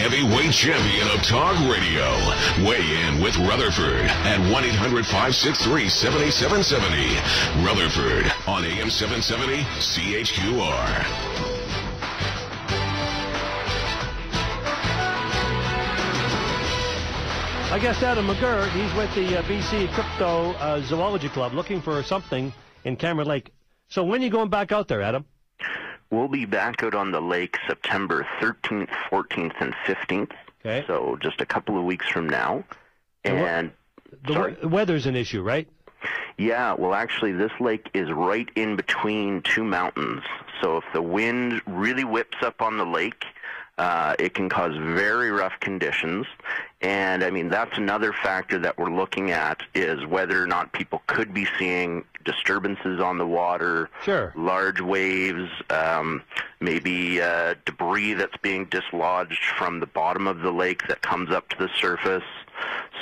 heavyweight champion of talk radio. Weigh in with Rutherford at 1-800-563-7770. Rutherford on AM 770 CHQR. I guess Adam McGirr, he's with the BC Cryptozoology Club looking for something in Cameron Lake. So when are you going back out there, Adam? We'll be back out on the lake September 13th, 14th, and 15th. Okay. So just a couple of weeks from now. And the weather's an issue, right? Yeah, well, actually, this lake is right in between two mountains. So if the wind really whips up on the lake, it can cause very rough conditions. And, I mean, that's another factor that we're looking at is whether or not people could be seeing disturbances on the water, sure, large waves, maybe debris that's being dislodged from the bottom of the lake that comes up to the surface.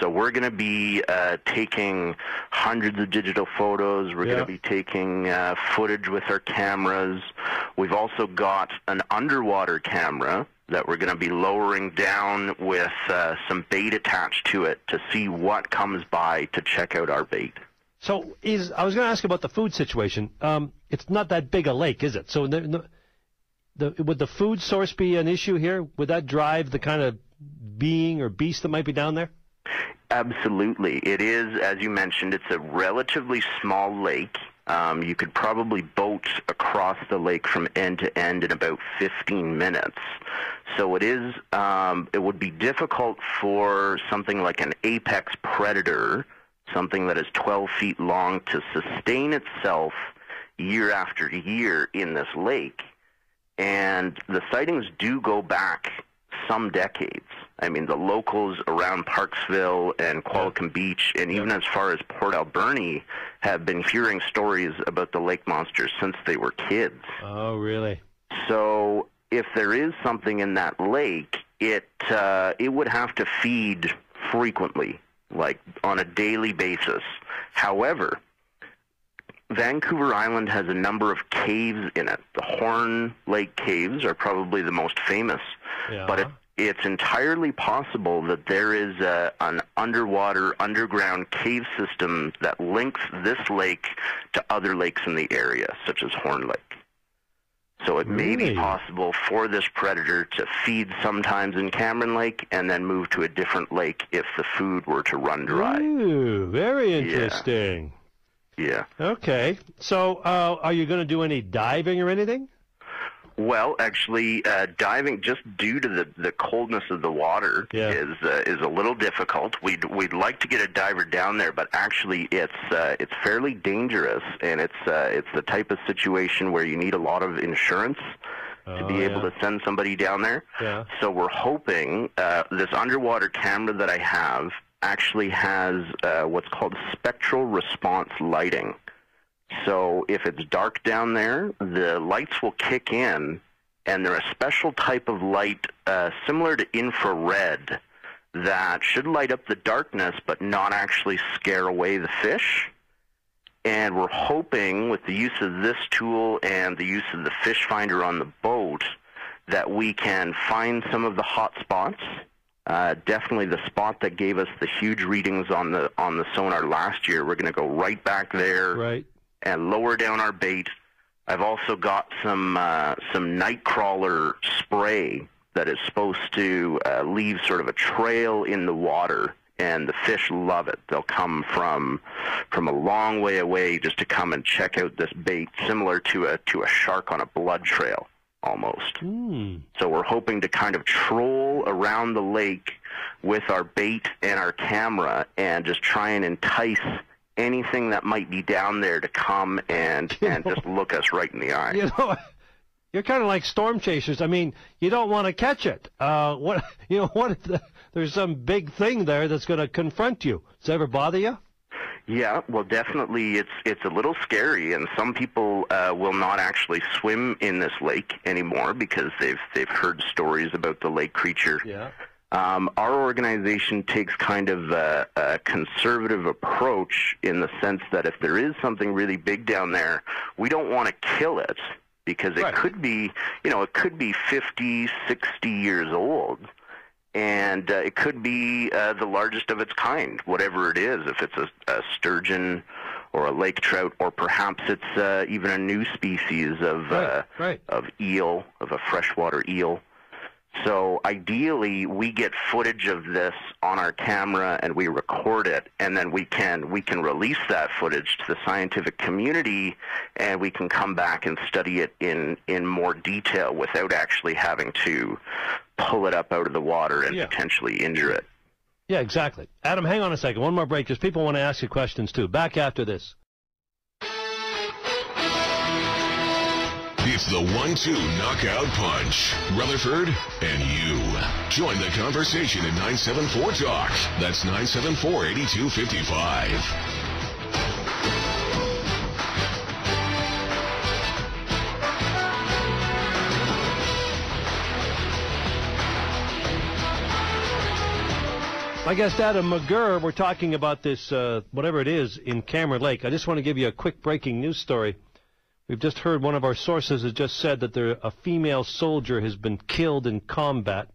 So we're going to be taking hundreds of digital photos. We're going to be taking footage with our cameras. We've also got an underwater camera that we're going to be lowering down with some bait attached to it to see what comes by to check out our bait. So I was going to ask about the food situation. It's not that big a lake, is it? So would the food source be an issue here? Would that drive the kind of being or beast that might be down there? Absolutely. It is, as you mentioned, it's a relatively small lake. You could probably boat across the lake from end to end in about 15 minutes. So it is, it would be difficult for something like an apex predator, something that is 12 feet long, to sustain itself year after year in this lake. And the sightings do go back some decades. I mean, the locals around Parksville and Qualicum Beach and even as far as Port Alberni have been hearing stories about the lake monsters since they were kids. Oh, really? So if there is something in that lake, it would have to feed frequently, like on a daily basis. However, Vancouver Island has a number of caves in it. The Horn Lake Caves are probably the most famous, but it's entirely possible that there is an underground cave system that links this lake to other lakes in the area, such as Horn Lake. So it may be possible for this predator to feed sometimes in Cameron Lake and then move to a different lake if the food were to run dry. Ooh, very interesting. Yeah. Okay. So are you going to do any diving or anything? Well, actually, diving, just due to the coldness of the water, is a little difficult. We'd like to get a diver down there, but actually, it's fairly dangerous, and it's the type of situation where you need a lot of insurance to be able to send somebody down there. Yeah. So we're hoping this underwater camera that I have actually has what's called spectral response lighting. So if it's dark down there, the lights will kick in, and they're a special type of light similar to infrared that should light up the darkness but not actually scare away the fish. And we're hoping with the use of this tool and the use of the fish finder on the boat that we can find some of the hot spots. Definitely the spot that gave us the huge readings on the sonar last year. We're going to go right back there and lower down our bait. I've also got some nightcrawler spray that is supposed to leave sort of a trail in the water, and the fish love it. They'll come from a long way away just to come and check out this bait, similar to a shark on a blood trail. Almost. So we're hoping to kind of troll around the lake with our bait and our camera and just try and entice anything that might be down there to come and just look us right in the eye. You know, you're kind of like storm chasers. I mean, you don't want to catch it. What if there's some big thing there that's going to confront you? Does that ever bother you? Yeah, well, definitely it's a little scary, and some people will not actually swim in this lake anymore because they've heard stories about the lake creature. Yeah. Our organization takes kind of a conservative approach in the sense that if there is something really big down there, we don't want to kill it because it could be, it could be 50, 60 years old. And it could be the largest of its kind, whatever it is, if it's a sturgeon or a lake trout, or perhaps it's even a new species of eel, of a freshwater eel. So ideally, we get footage of this on our camera and we record it, and then we can release that footage to the scientific community, and we can come back and study it in more detail without actually having to pull it up out of the water and potentially injure it. Yeah, exactly. Adam, hang on a second. One more break, because people want to ask you questions too. Back after this. It's the 1-2 knockout punch. Rutherford and you. Join the conversation at 974 Talk. That's 974-8255. My guest Adam McGirr, we're talking about this, whatever it is, in Cameron Lake. I just want to give you a quick breaking news story. We've just heard one of our sources has just said that a female soldier has been killed in combat.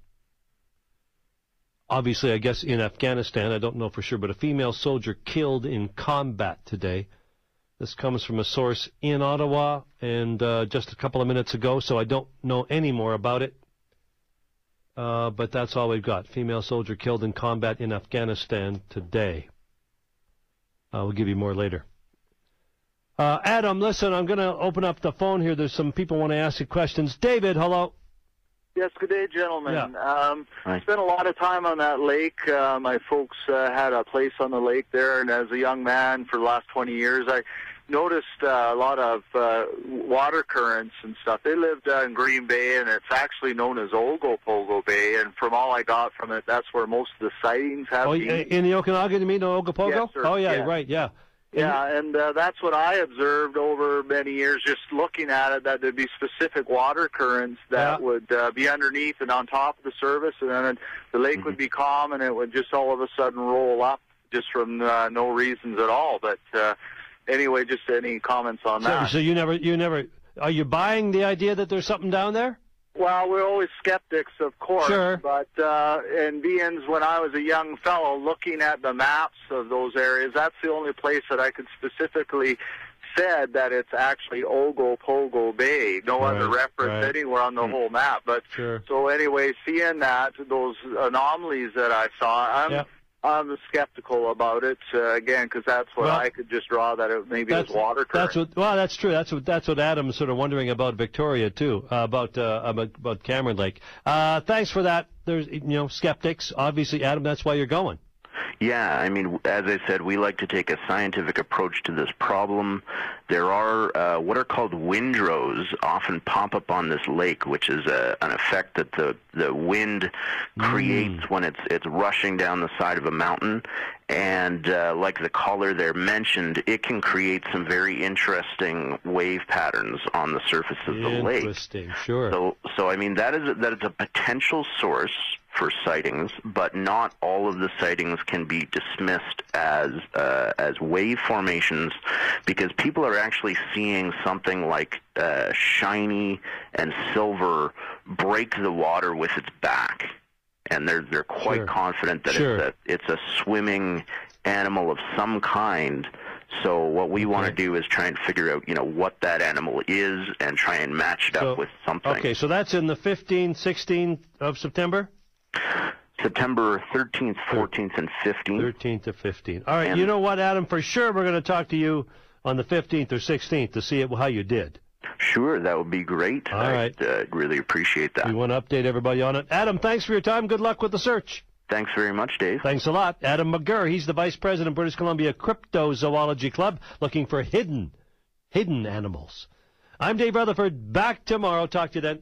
Obviously, I guess in Afghanistan, I don't know for sure, but a female soldier killed in combat today. This comes from a source in Ottawa and just a couple of minutes ago, so I don't know any more about it. But that's all we've got. Female soldier killed in combat in Afghanistan today. We'll give you more later. Adam, listen, I'm going to open up the phone here. There's some people want to ask you questions. David, hello. Yes, good day, gentlemen. Yeah. I spent a lot of time on that lake. My folks had a place on the lake there, and as a young man for the last 20 years, I noticed a lot of water currents and stuff. They lived in Green Bay, and it's actually known as Ogopogo Bay, and from all I got from it, that's where most of the sightings have been. In the Okanagan, you mean, Ogopogo? Yes, sir. Oh, yeah, yes. Right, yeah. Yeah, and that's what I observed over many years, just looking at it, that there'd be specific water currents that would be underneath and on top of the surface, and then the lake would be calm, and it would just all of a sudden roll up just from no reasons at all. But anyway, just any comments on that? So you never, are you buying the idea that there's something down there? Well, we're always skeptics, of course. Sure. But in being when I was a young fellow, looking at the maps of those areas, that's the only place that I could specifically said that it's actually Ogopogo Bay. No other reference anywhere on the whole map. But so anyway, seeing that, those anomalies that I saw, I'm skeptical about it again, because that's what I could just draw, that it maybe was water current. That's true. That's what Adam's sort of wondering about Victoria too, about Cameron Lake. Thanks for that. There's skeptics. Obviously, Adam, that's why you're going. Yeah, I mean, as I said, we like to take a scientific approach to this problem. There are what are called windrows often pop up on this lake, which is an effect that the wind creates when it's rushing down the side of a mountain. And like the caller there mentioned, it can create some very interesting wave patterns on the surface of the lake. Interesting, sure. So I mean, that is a potential source for sightings, but not all of the sightings can be dismissed as wave formations, because people are actually seeing something like shiny and silver break the water with its back, and they're quite confident that it's a swimming animal of some kind. So what we want to do is try and figure out, what that animal is and try and match it up with something. Okay, so that's in the 15th, 16th of September? September 13th, 14th, and 15th. 13th to 15th. All right, you know what, Adam? For sure we're going to talk to you on the 15th or 16th to see how you did. Sure, that would be great. All right. I'd really appreciate that. We want to update everybody on it. Adam, thanks for your time. Good luck with the search. Thanks very much, Dave. Thanks a lot. Adam McGirr, he's the Vice President of British Columbia Cryptozoology Club, looking for hidden animals. I'm Dave Rutherford. Back tomorrow. Talk to you then.